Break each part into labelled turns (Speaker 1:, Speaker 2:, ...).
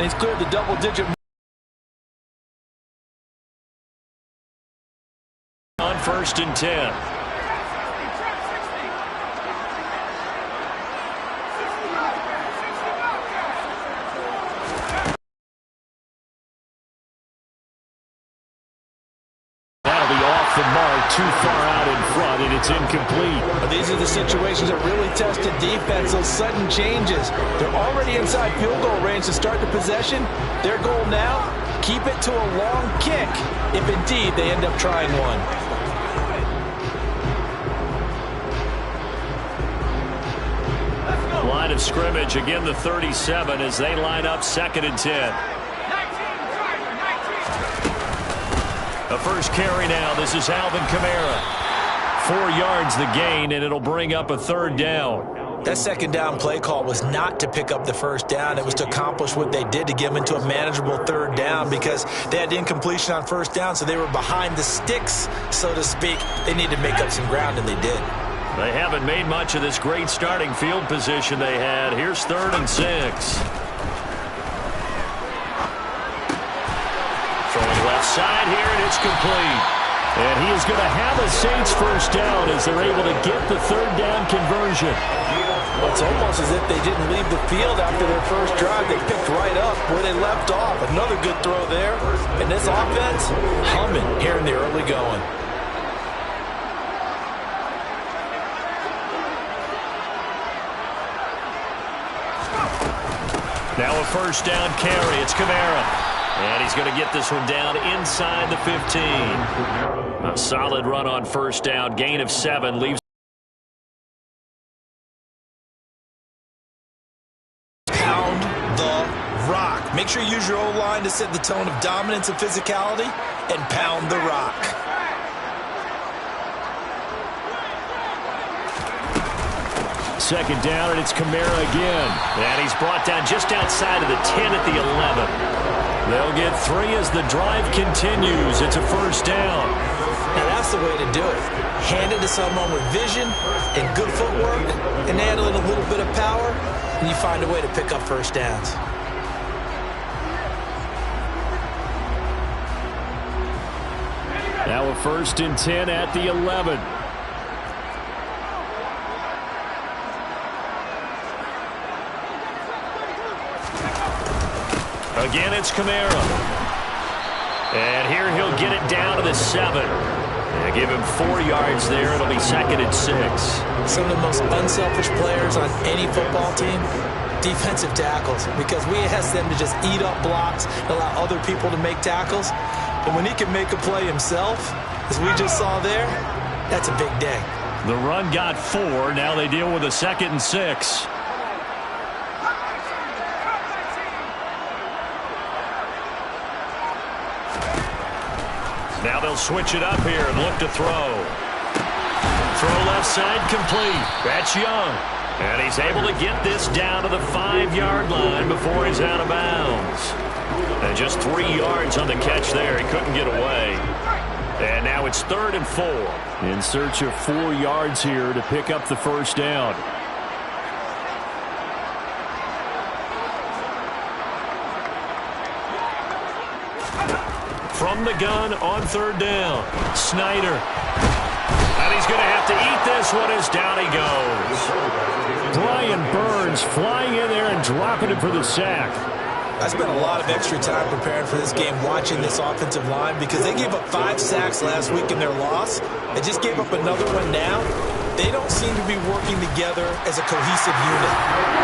Speaker 1: and he's cleared the double-digit
Speaker 2: on 1st and 10.
Speaker 3: The mark too far out in front, and it's incomplete.
Speaker 1: But these are the situations that really tested defense, those sudden changes. They're already inside field goal range to start the possession. Their goal now, keep it to a long kick, if indeed they end up trying one.
Speaker 2: Line of scrimmage, again the 37 as they line up 2nd and 10. The first carry now. This is Alvin Kamara. 4 yards the gain, and it'll bring up a 3rd down.
Speaker 1: That 2nd down play call was not to pick up the 1st down. It was to accomplish what they did to get them into a manageable 3rd down because they had incompletion on 1st down, so they were behind the sticks, so to speak. They needed to make up some ground, and they did.
Speaker 2: They haven't made much of this great starting field position they had. Here's 3rd and 6. Left side here, and it's complete. And he is going to have a Saints 1st down as they're able to get the 3rd down conversion.
Speaker 1: Well, it's almost as if they didn't leave the field after their first drive. They picked right up where they left off. Another good throw there. And this offense, humming here in the early going.
Speaker 2: Now a 1st down carry. It's Kamara. And he's going to get this one down inside the 15. A solid run on 1st down. Gain of 7 leaves.
Speaker 1: Pound the rock. Make sure you use your O-line to set the tone of dominance and physicality, and pound the rock.
Speaker 2: Second down, and it's Kamara again. And he's brought down just outside of the 10 at the 11. They'll get 3 as the drive continues. It's a 1st down.
Speaker 1: Now that's the way to do it. Hand it to someone with vision and good footwork, and add in a little bit of power, and you find a way to pick up 1st downs.
Speaker 3: Now a 1st and 10 at the 11.
Speaker 2: Again, it's Kamara. And here he'll get it down to the 7. And give him 4 yards there. It'll be 2nd and 6.
Speaker 1: Some of the most unselfish players on any football team, defensive tackles, because we ask them to just eat up blocks and allow other people to make tackles. And when he can make a play himself, as we just saw there, that's a big day.
Speaker 2: The run got 4. Now they deal with a 2nd and 6. Now they'll switch it up here and look to throw. Throw left side complete. That's Young. And he's able to get this down to the 5-yard line before he's out of bounds. And just 3 yards on the catch there. He couldn't get away. And now it's 3rd and 4.
Speaker 3: In search of 4 yards here to pick up the 1st down.
Speaker 2: From the gun on 3rd down. Snyder. And he's going to have to eat this one as down he goes.
Speaker 3: Brian Burns flying in there and dropping it for the sack.
Speaker 1: I spent a lot of extra time preparing for this game watching this offensive line because they gave up 5 sacks last week in their loss. They just gave up another one now. They don't seem to be working together as a cohesive unit.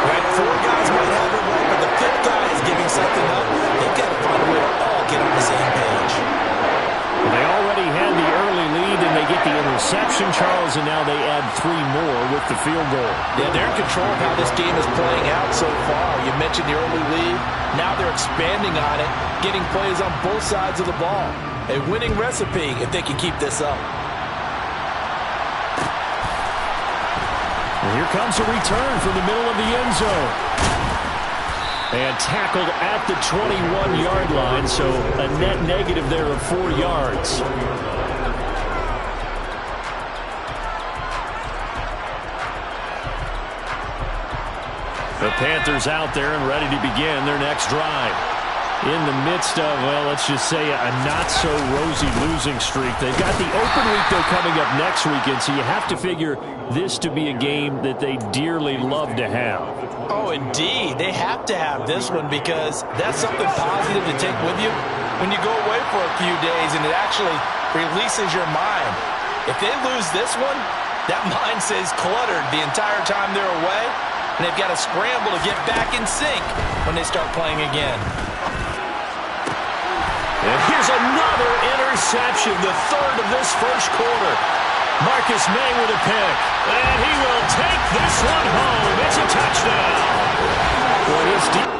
Speaker 1: Right? 4 guys might have it right, but the 5th guy is giving something up. They've got to find a way to all get on the same page.
Speaker 3: Well, they already had the early lead, and they get the interception, Charles, and now they add 3 more with the field goal.
Speaker 1: Yeah, they're in control of how this game is playing out so far. You mentioned the early lead. Now they're expanding on it, getting plays on both sides of the ball. A winning recipe if they can keep this up.
Speaker 3: Well, here comes a return from the middle of the end zone. And tackled at the 21-yard line, so a net negative there of 4 yards. The Panthers out there and ready to begin their next drive. In the midst of, well, let's just say a not-so-rosy losing streak. They've got the open week, though, coming up next weekend, so you have to figure this to be a game that they dearly love to have.
Speaker 1: Oh, indeed. They have to have this one because that's something positive to take with you when you go away for a few days, and it actually releases your mind. If they lose this one, that mind stays cluttered the entire time they're away, and they've got to scramble to get back in sync when they start playing again.
Speaker 2: And here's another interception, the third of this first quarter. Marcus May with a pick, and he will take this one home. It's a touchdown. Well, it's deep.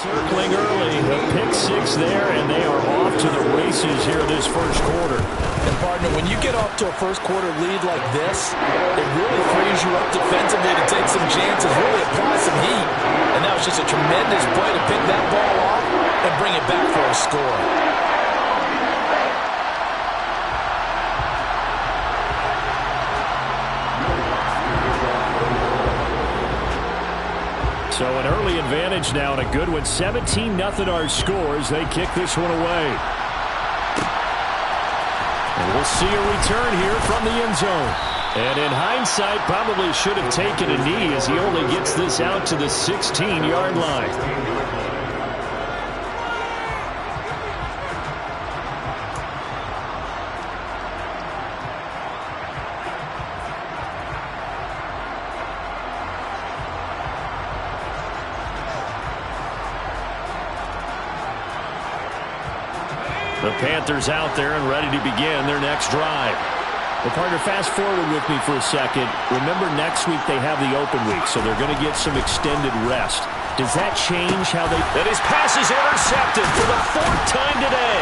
Speaker 3: Circling early, a pick six there, and they are off to the races here this first quarter.
Speaker 1: And, partner, when you get off to a first-quarter lead like this, it really frees you up defensively to take some chances, really apply some heat. And that was just a tremendous play to pick that ball off and bring it back for a score.
Speaker 3: So an early advantage now and a good one. 17-0 our scores. They kick this one away. And we'll see a return here from the end zone. And in hindsight, probably should have taken a knee as he only gets this out to the 16-yard line. The Panthers out there and ready to begin their next drive. Well, partner, fast forward with me for a second. Remember, next week they have the open week, so they're going to get some extended rest. Does that change how they...
Speaker 2: And his pass is intercepted for the fourth time today.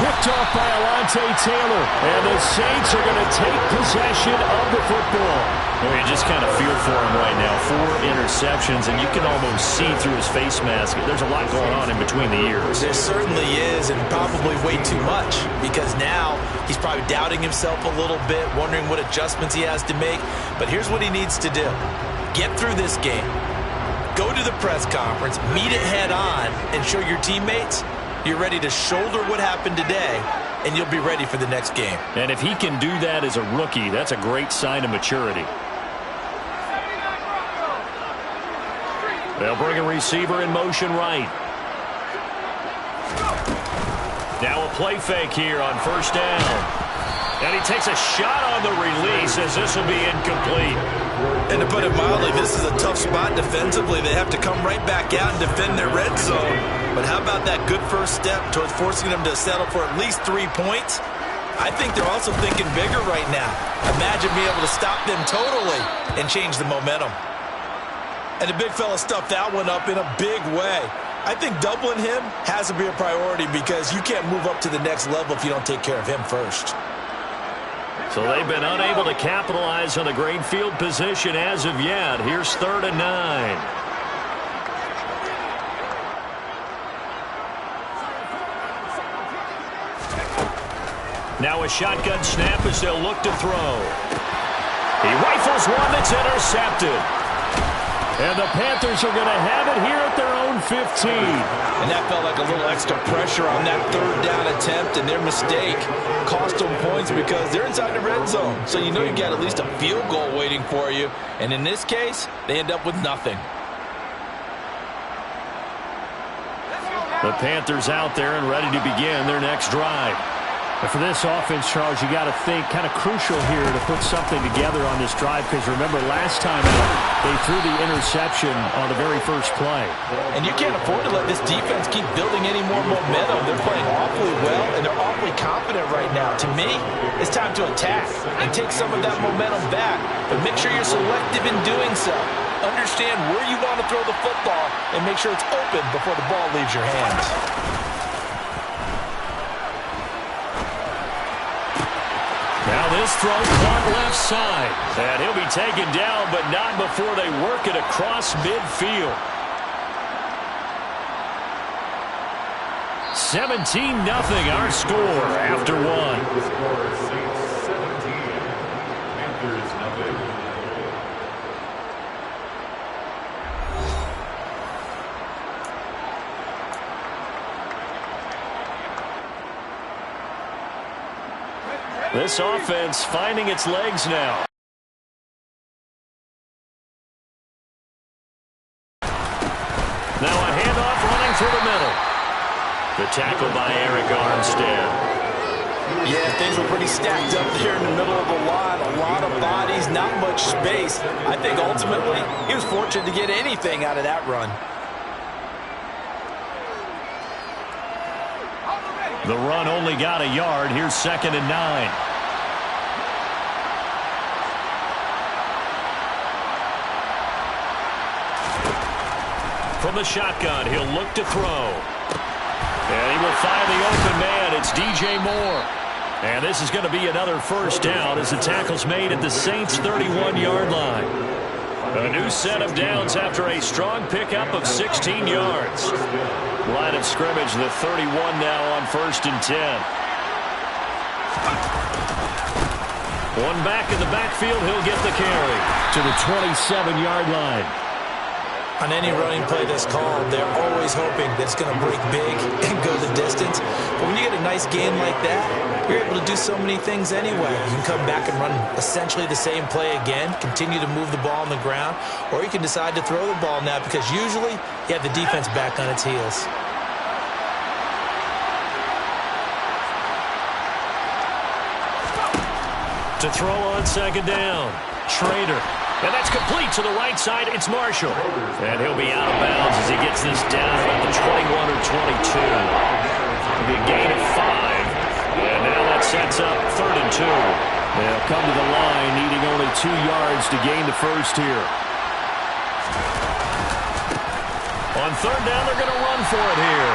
Speaker 3: Picked off by Alontae Taylor. And the Saints are going to take possession of the football.
Speaker 2: Well, you just kind of feel for him right now. 4 interceptions, and you can almost see through his face mask. There's a lot going on in between the ears.
Speaker 1: There certainly is, and probably way too much, because now he's probably doubting himself a little bit, wondering what adjustments he has to make. But here's what he needs to do. Get through this game. Go to the press conference, meet it head on, and show your teammates you're ready to shoulder what happened today, and you'll be ready for the next game.
Speaker 3: And if he can do that as a rookie, that's a great sign of maturity.
Speaker 2: They'll bring a receiver in motion right. Now a play fake here on first down. And he takes a shot on the release as this will be incomplete.
Speaker 1: And to put it mildly, this is a tough spot defensively. They have to come right back out and defend their red zone. But how about that good first step towards forcing them to settle for at least 3 points? I think they're also thinking bigger right now. Imagine being able to stop them totally and change the momentum. And the big fella stuffed that one up in a big way. I think doubling him has to be a priority because you can't move up to the next level if you don't take care of him first.
Speaker 2: So they've been unable to capitalize on the great field position as of yet. Here's 3rd and 9. Now a shotgun snap as they'll look to throw. He rifles one that's intercepted. And the Panthers are going to have it here at their own 15.
Speaker 1: And that felt like a little extra pressure on that third down attempt, and their mistake cost them points because they're inside the red zone. So you know you got at least a field goal waiting for you. And in this case, they end up with nothing.
Speaker 3: The Panthers out there and ready to begin their next drive. And for this offense, Charles, you got to think kind of crucial here to put something together on this drive because remember last time out, they threw the interception on the very first play.
Speaker 1: And you can't afford to let this defense keep building any more momentum. They're playing awfully well, and they're awfully confident right now. To me, it's time to attack and take some of that momentum back, but make sure you're selective in doing so. Understand where you want to throw the football and make sure it's open before the ball leaves your hands.
Speaker 2: Now this throw caught left side. And he'll be taken down, but not before they work it across midfield. 17-0 our score after one. This offense finding its legs now. Now a handoff running through the middle. The tackle by Eric Armstead.
Speaker 1: Yeah, things were pretty stacked up there in the middle of the line. A lot of bodies, not much space. I think ultimately he was fortunate to get anything out of that run.
Speaker 2: The run only got a yard. Here's 2nd and 9. From the shotgun, he'll look to throw. And he will find the open man. It's DJ Moore. And this is going to be another first down as the tackle's made at the Saints' 31-yard line. A new set of downs after a strong pickup of 16 yards. Line of scrimmage, the 31 now on 1st and 10. One back in the backfield, he'll get the carry.
Speaker 3: To the 27-yard line.
Speaker 1: On any running play that's called, they're always hoping that it's going to break big and go the distance. But when you get a nice gain like that, you're able to do so many things anyway. You can come back and run essentially the same play again, continue to move the ball on the ground, or you can decide to throw the ball now because usually you have the defense back on its heels.
Speaker 2: To throw on 2nd down, Schrader. And that's complete to the right side. It's Marshall. And he'll be out of bounds as he gets this down at the 21 or 22. It'll be a gain of 5. And now that sets up 3rd and 2.
Speaker 3: They'll come to the line needing only 2 yards to gain the first here.
Speaker 2: On 3rd down, they're going to run for it here.